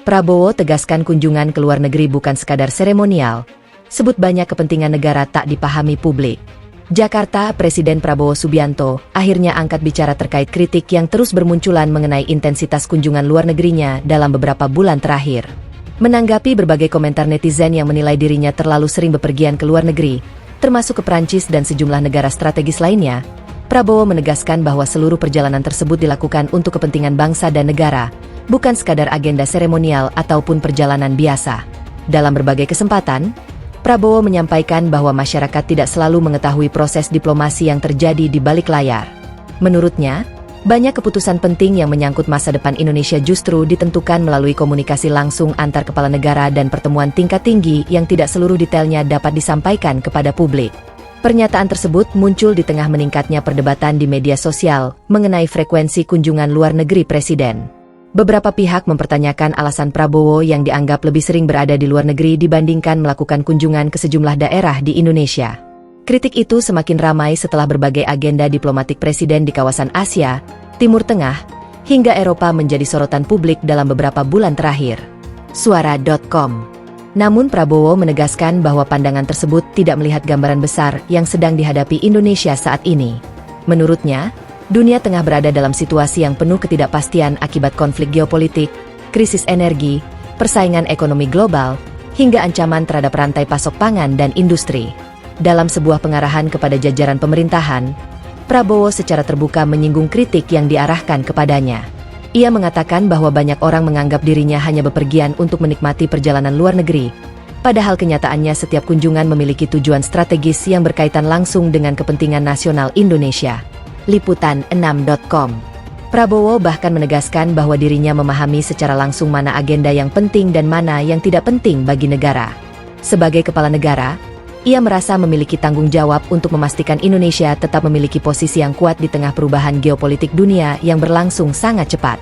Prabowo tegaskan kunjungan ke luar negeri bukan sekadar seremonial, sebut banyak kepentingan negara tak dipahami publik. Jakarta, Presiden Prabowo Subianto akhirnya angkat bicara terkait kritik yang terus bermunculan mengenai intensitas kunjungan luar negerinya dalam beberapa bulan terakhir. Menanggapi berbagai komentar netizen yang menilai dirinya terlalu sering bepergian ke luar negeri, termasuk ke Prancis dan sejumlah negara strategis lainnya, Prabowo menegaskan bahwa seluruh perjalanan tersebut dilakukan untuk kepentingan bangsa dan negara, bukan sekadar agenda seremonial ataupun perjalanan biasa. Dalam berbagai kesempatan, Prabowo menyampaikan bahwa masyarakat tidak selalu mengetahui proses diplomasi yang terjadi di balik layar. Menurutnya, banyak keputusan penting yang menyangkut masa depan Indonesia justru ditentukan melalui komunikasi langsung antar kepala negara dan pertemuan tingkat tinggi yang tidak seluruh detailnya dapat disampaikan kepada publik. Pernyataan tersebut muncul di tengah meningkatnya perdebatan di media sosial mengenai frekuensi kunjungan luar negeri Presiden. Beberapa pihak mempertanyakan alasan Prabowo yang dianggap lebih sering berada di luar negeri dibandingkan melakukan kunjungan ke sejumlah daerah di Indonesia. Kritik itu semakin ramai setelah berbagai agenda diplomatik Presiden di kawasan Asia, Timur Tengah, hingga Eropa menjadi sorotan publik dalam beberapa bulan terakhir. Suara.com. Namun Prabowo menegaskan bahwa pandangan tersebut tidak melihat gambaran besar yang sedang dihadapi Indonesia saat ini. Menurutnya, dunia tengah berada dalam situasi yang penuh ketidakpastian akibat konflik geopolitik, krisis energi, persaingan ekonomi global, hingga ancaman terhadap rantai pasok pangan dan industri. Dalam sebuah pengarahan kepada jajaran pemerintahan, Prabowo secara terbuka menyinggung kritik yang diarahkan kepadanya. Ia mengatakan bahwa banyak orang menganggap dirinya hanya bepergian untuk menikmati perjalanan luar negeri, padahal kenyataannya setiap kunjungan memiliki tujuan strategis yang berkaitan langsung dengan kepentingan nasional Indonesia. Liputan6.com. Prabowo bahkan menegaskan bahwa dirinya memahami secara langsung mana agenda yang penting dan mana yang tidak penting bagi negara. Sebagai kepala negara, ia merasa memiliki tanggung jawab untuk memastikan Indonesia tetap memiliki posisi yang kuat di tengah perubahan geopolitik dunia yang berlangsung sangat cepat.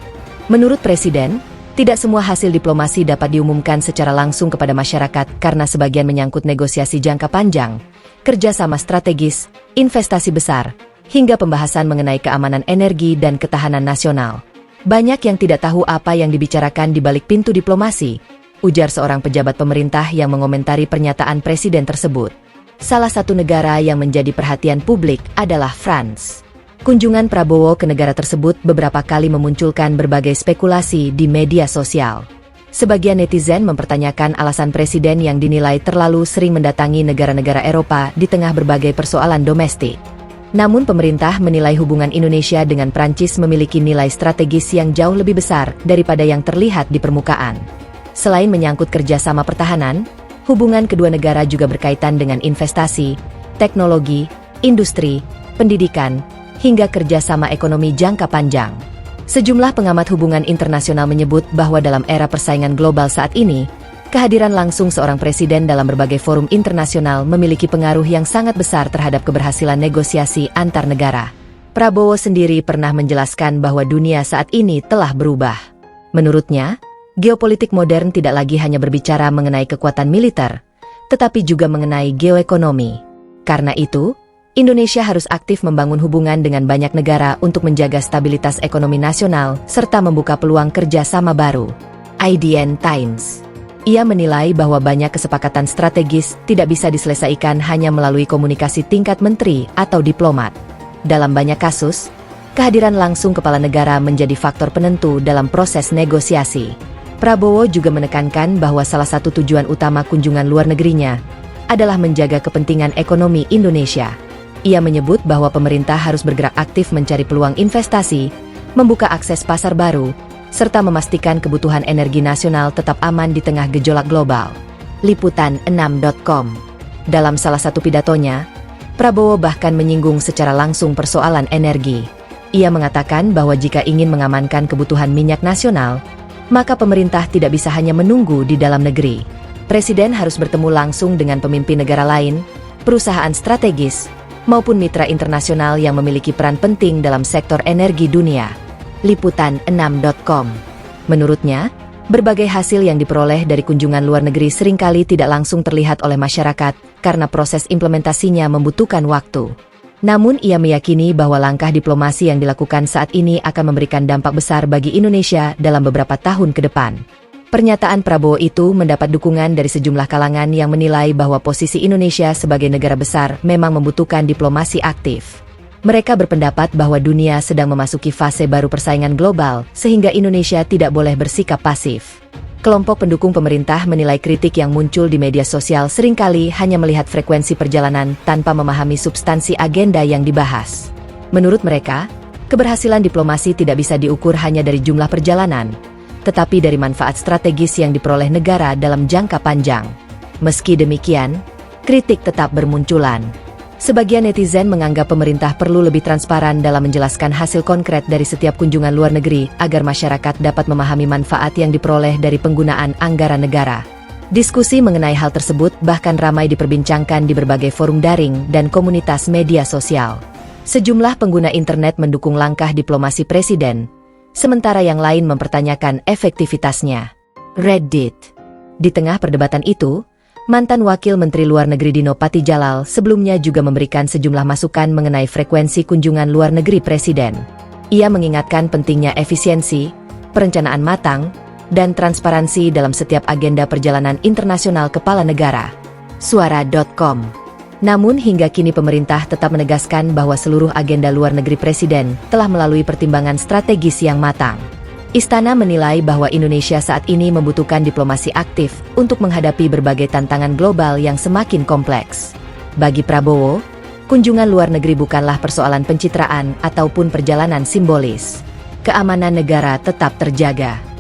Menurut Presiden, tidak semua hasil diplomasi dapat diumumkan secara langsung kepada masyarakat karena sebagian menyangkut negosiasi jangka panjang, kerjasama strategis, investasi besar, hingga pembahasan mengenai keamanan energi dan ketahanan nasional. Banyak yang tidak tahu apa yang dibicarakan di balik pintu diplomasi, ujar seorang pejabat pemerintah yang mengomentari pernyataan Presiden tersebut. Salah satu negara yang menjadi perhatian publik adalah France. Kunjungan Prabowo ke negara tersebut beberapa kali memunculkan berbagai spekulasi di media sosial. Sebagian netizen mempertanyakan alasan Presiden yang dinilai terlalu sering mendatangi negara-negara Eropa di tengah berbagai persoalan domestik. Namun pemerintah menilai hubungan Indonesia dengan Prancis memiliki nilai strategis yang jauh lebih besar daripada yang terlihat di permukaan. Selain menyangkut kerjasama pertahanan, hubungan kedua negara juga berkaitan dengan investasi, teknologi, industri, pendidikan, hingga kerjasama ekonomi jangka panjang. Sejumlah pengamat hubungan internasional menyebut bahwa dalam era persaingan global saat ini, kehadiran langsung seorang presiden dalam berbagai forum internasional memiliki pengaruh yang sangat besar terhadap keberhasilan negosiasi antar negara. Prabowo sendiri pernah menjelaskan bahwa dunia saat ini telah berubah. Menurutnya, geopolitik modern tidak lagi hanya berbicara mengenai kekuatan militer, tetapi juga mengenai geoekonomi. Karena itu, Indonesia harus aktif membangun hubungan dengan banyak negara untuk menjaga stabilitas ekonomi nasional serta membuka peluang kerjasama baru. IDN Times. Ia menilai bahwa banyak kesepakatan strategis tidak bisa diselesaikan hanya melalui komunikasi tingkat menteri atau diplomat. Dalam banyak kasus, kehadiran langsung kepala negara menjadi faktor penentu dalam proses negosiasi. Prabowo juga menekankan bahwa salah satu tujuan utama kunjungan luar negerinya adalah menjaga kepentingan ekonomi Indonesia. Ia menyebut bahwa pemerintah harus bergerak aktif mencari peluang investasi, membuka akses pasar baru, serta memastikan kebutuhan energi nasional tetap aman di tengah gejolak global. Liputan6.com. Dalam salah satu pidatonya, Prabowo bahkan menyinggung secara langsung persoalan energi. Ia mengatakan bahwa jika ingin mengamankan kebutuhan minyak nasional, maka pemerintah tidak bisa hanya menunggu di dalam negeri. Presiden harus bertemu langsung dengan pemimpin negara lain, perusahaan strategis, maupun mitra internasional yang memiliki peran penting dalam sektor energi dunia. Liputan6.com. Menurutnya, berbagai hasil yang diperoleh dari kunjungan luar negeri seringkali tidak langsung terlihat oleh masyarakat karena proses implementasinya membutuhkan waktu. Namun ia meyakini bahwa langkah diplomasi yang dilakukan saat ini akan memberikan dampak besar bagi Indonesia dalam beberapa tahun ke depan. Pernyataan Prabowo itu mendapat dukungan dari sejumlah kalangan yang menilai bahwa posisi Indonesia sebagai negara besar memang membutuhkan diplomasi aktif. Mereka berpendapat bahwa dunia sedang memasuki fase baru persaingan global, sehingga Indonesia tidak boleh bersikap pasif. Kelompok pendukung pemerintah menilai kritik yang muncul di media sosial seringkali hanya melihat frekuensi perjalanan tanpa memahami substansi agenda yang dibahas. Menurut mereka, keberhasilan diplomasi tidak bisa diukur hanya dari jumlah perjalanan, tetapi dari manfaat strategis yang diperoleh negara dalam jangka panjang. Meski demikian, kritik tetap bermunculan. Sebagian netizen menganggap pemerintah perlu lebih transparan dalam menjelaskan hasil konkret dari setiap kunjungan luar negeri agar masyarakat dapat memahami manfaat yang diperoleh dari penggunaan anggaran negara. Diskusi mengenai hal tersebut bahkan ramai diperbincangkan di berbagai forum daring dan komunitas media sosial. Sejumlah pengguna internet mendukung langkah diplomasi presiden, sementara yang lain mempertanyakan efektivitasnya. Reddit. Di tengah perdebatan itu, mantan Wakil Menteri Luar Negeri Dino Patijalal sebelumnya juga memberikan sejumlah masukan mengenai frekuensi kunjungan luar negeri presiden. Ia mengingatkan pentingnya efisiensi, perencanaan matang, dan transparansi dalam setiap agenda perjalanan internasional kepala negara. Suara.com. Namun hingga kini pemerintah tetap menegaskan bahwa seluruh agenda luar negeri presiden telah melalui pertimbangan strategis yang matang. Istana menilai bahwa Indonesia saat ini membutuhkan diplomasi aktif untuk menghadapi berbagai tantangan global yang semakin kompleks. Bagi Prabowo, kunjungan luar negeri bukanlah persoalan pencitraan ataupun perjalanan simbolis. Keamanan negara tetap terjaga.